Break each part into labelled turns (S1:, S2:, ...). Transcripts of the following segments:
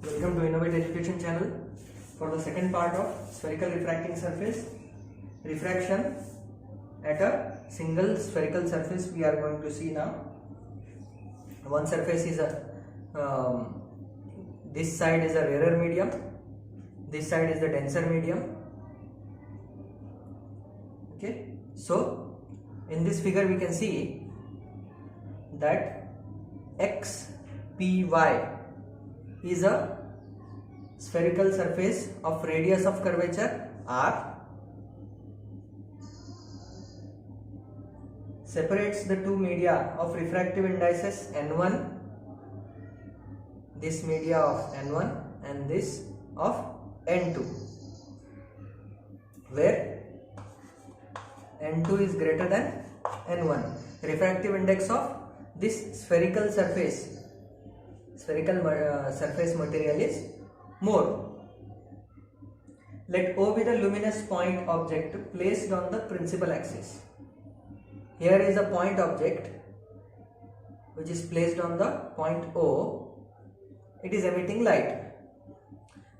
S1: Welcome to Innovate Education channel. For the second part of spherical refracting surface, refraction at a single spherical surface, we are going to see now. One surface is this side is a rarer medium, this side is the denser medium. Okay, so in this figure we can see that XPY is a spherical surface of radius of curvature R, separates the two media of refractive indices N1, this media of N1 and this of N2, where N2 is greater than N1. Refractive index of this spherical surface material is more. Let O be the luminous point object placed on the principal axis. Here is a point object which is placed on the point O. It is emitting light.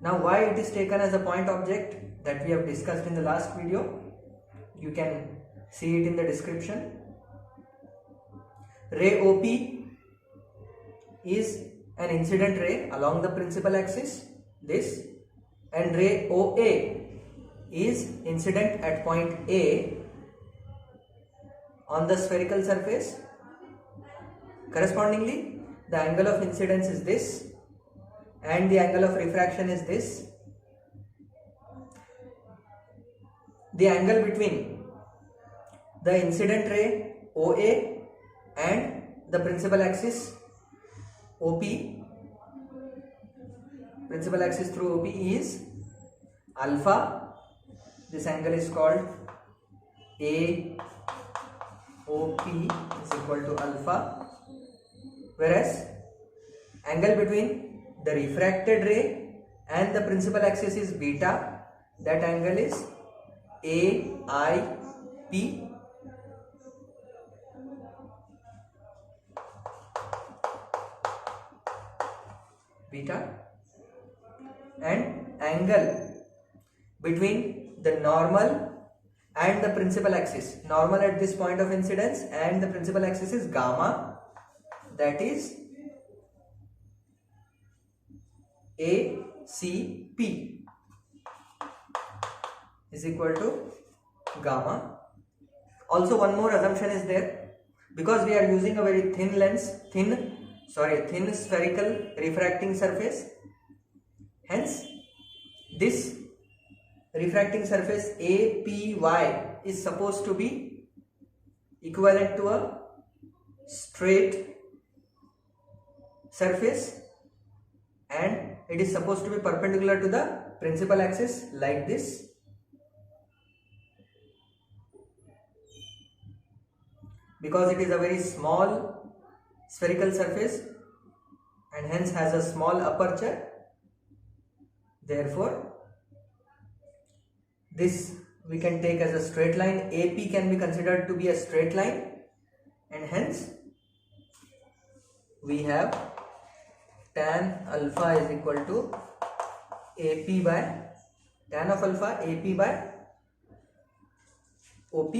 S1: Now why it is taken as a point object, that we have discussed in the last video. You can see it in the description. Ray OP is an incident ray along the principal axis, this, and ray OA is incident at point A on the spherical surface. Correspondingly, the angle of incidence is this and the angle of refraction is this. The angle between the incident ray OA and the principal axis OP, principal axis through OP is alpha. This angle is called AOP is equal to alpha, whereas angle between the refracted ray and the principal axis is beta. That angle is AIP. Beta, and angle between the normal and the principal axis, normal at this point of incidence and the principal axis is gamma, that is ACP is equal to gamma. Also one more assumption is there, because we are using a very thin spherical refracting surface, hence this refracting surface APY is supposed to be equivalent to a straight surface and it is supposed to be perpendicular to the principal axis like this. Because it is a very small spherical surface and hence has a small aperture, therefore this we can take as a straight line. AP can be considered to be a straight line and hence we have tan alpha is equal to AP by tan of alpha AP by OP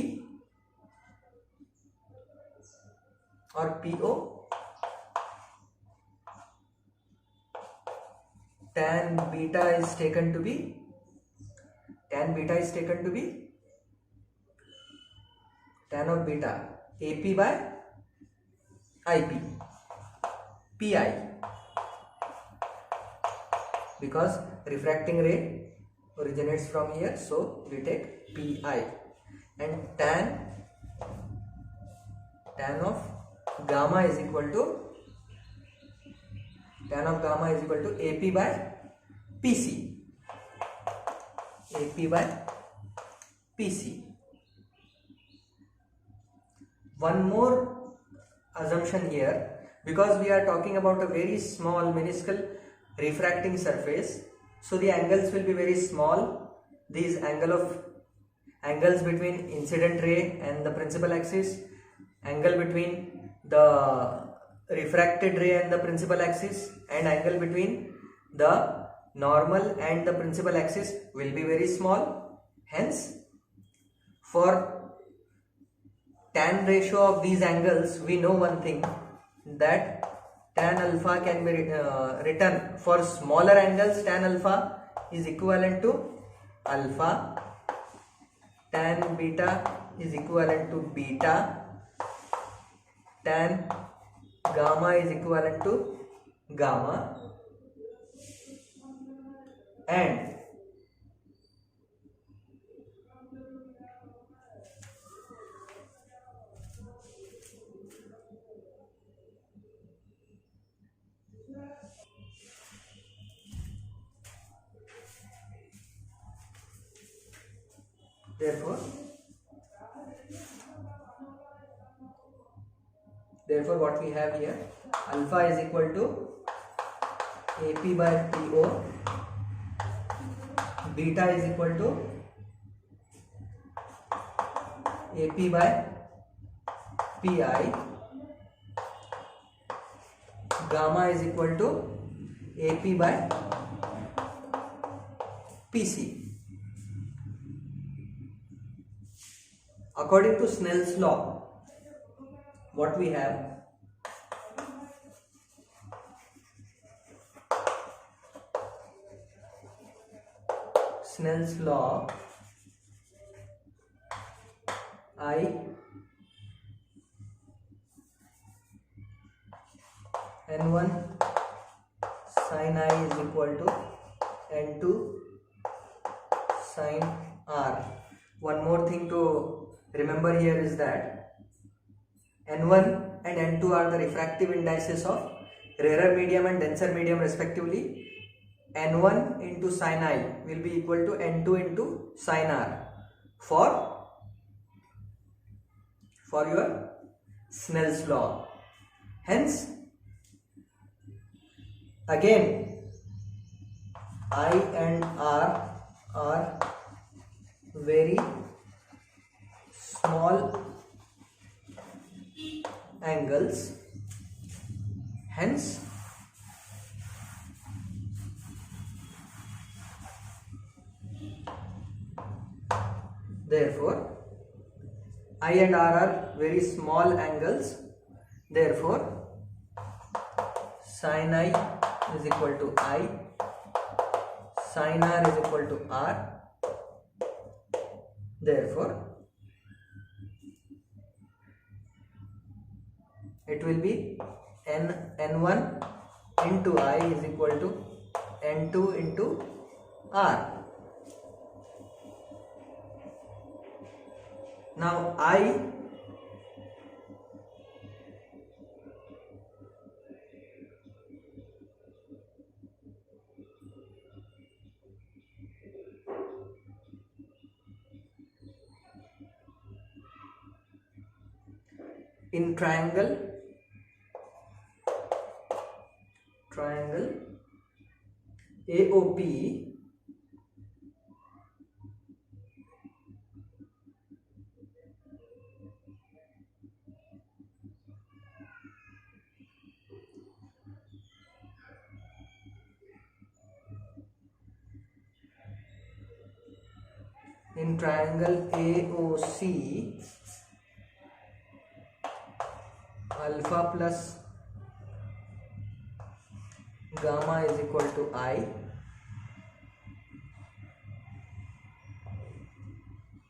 S1: or PO. Tan beta is taken to be tan of beta AP by IP PI, because refracting ray originates from here, so we take PI, and tan of gamma is equal to AP by PC. AP by PC. One more assumption here, because we are talking about a very small minuscule refracting surface, so the angles will be very small. These angles between incident ray and the principal axis, angle between the refracted ray and the principal axis, and angle between the normal and the principal axis will be very small. Hence, for tan ratio of these angles, we know one thing, that tan alpha can be written for smaller angles. Tan alpha is equivalent to alpha, tan beta is equivalent to beta, tan gamma is equivalent to gamma, and therefore what we have here, alpha is equal to AP by PO, beta is equal to AP by PI, gamma is equal to AP by PC. According to Snell's law, what we have, Snell's law, I N1 sin I is equal to N2 sin R. One more thing to remember here is that N1 and N2 are the refractive indices of rarer medium and denser medium respectively. N1 into sin I will be equal to N2 into sin R for your Snell's law. Hence, again, I and R are very small angles. Hence, therefore, I and R are very small angles. Therefore, sin I is equal to I, sin R is equal to R. Therefore, it will be N1 into I is equal to N2 into R. Now I in triangle AOP, in triangle AOC, alpha plus gamma is equal to I,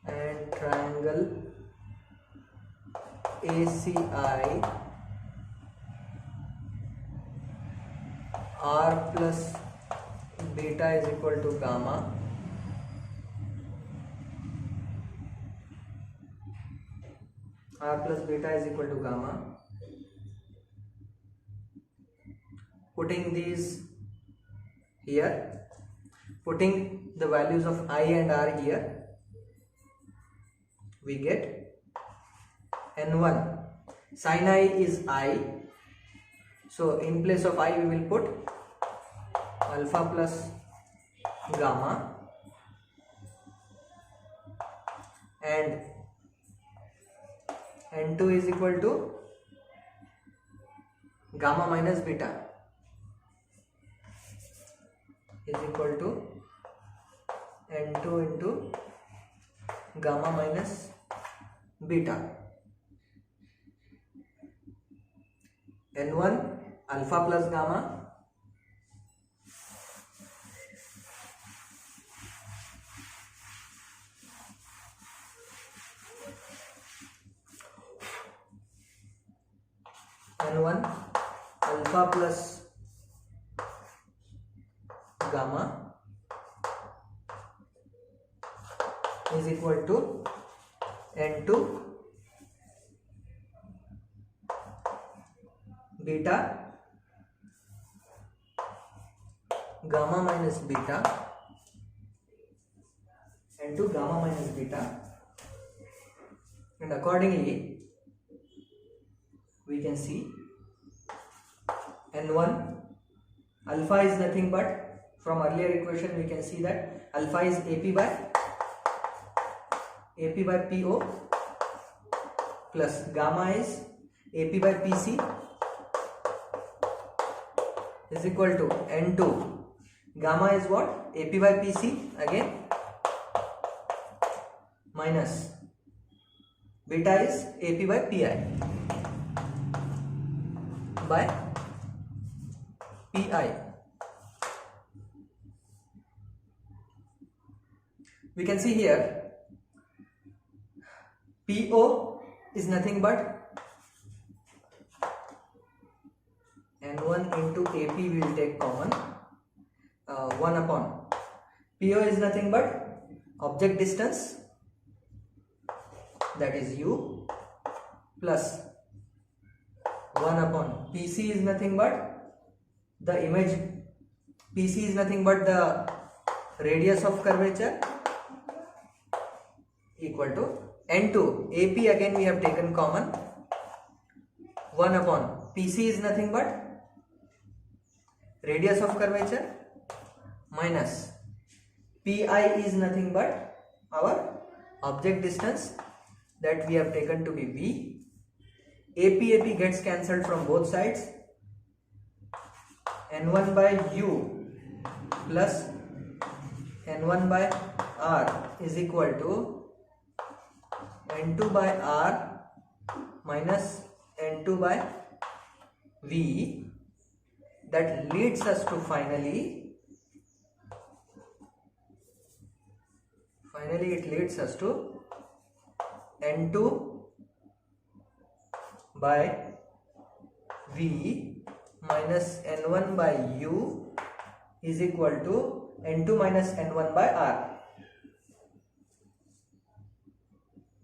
S1: and triangle ACI, R plus beta is equal to gamma, R plus beta is equal to gamma. Putting these here, putting the values of I and R here, we get N1. Sin I is I, so in place of I we will put alpha plus gamma, and N2 is equal to gamma minus beta. is equal to n2 into gamma minus beta. n1 alpha plus gamma n1 alpha plus gamma is equal to n2 beta gamma minus beta, n2 gamma minus beta, and accordingly we can see n1 alpha is nothing but, from earlier equation we can see that alpha is AP by PO plus gamma is AP by PC is equal to n2 gamma is what, AP by PC again, minus beta is AP by PI by PI. We can see here PO is nothing but n1 into AP we will take common, 1 upon PO is nothing but object distance, that is U, plus 1 upon PC is nothing but the image, PC is nothing but the radius of curvature, equal to n2 AP again we have taken common, 1 upon PC is nothing but radius of curvature, minus PI is nothing but our object distance that we have taken to be V. AP gets cancelled from both sides, n1 by U plus n1 by R is equal to n2 by R minus n2 by V, that leads us to finally it leads us to n2 by V minus n1 by U is equal to n2 minus n1 by R,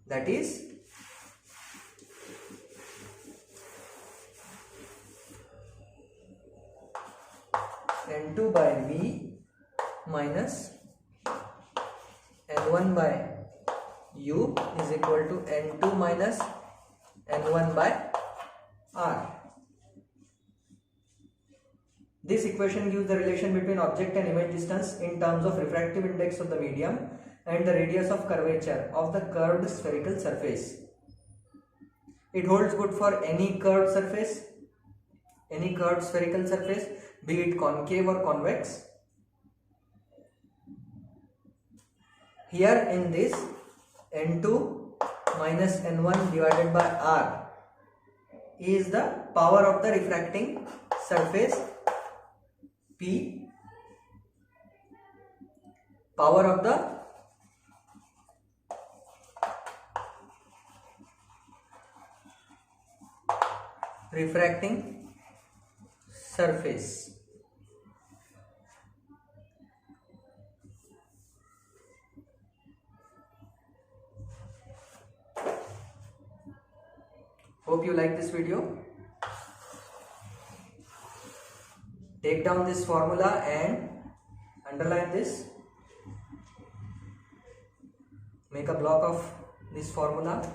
S1: that is n2 by V minus n1 by U is equal to n2 minus n1 by R. This equation gives the relation between object and image distance in terms of refractive index of the medium and the radius of curvature of the curved spherical surface. It holds good for any curved surface, any curved spherical surface, be it concave or convex. Here in this, n2 minus n1 divided by R is the power of the refracting surface P, power of the refracting surface. Hope you like this video. Take down this formula and underline this. Make a block of this formula.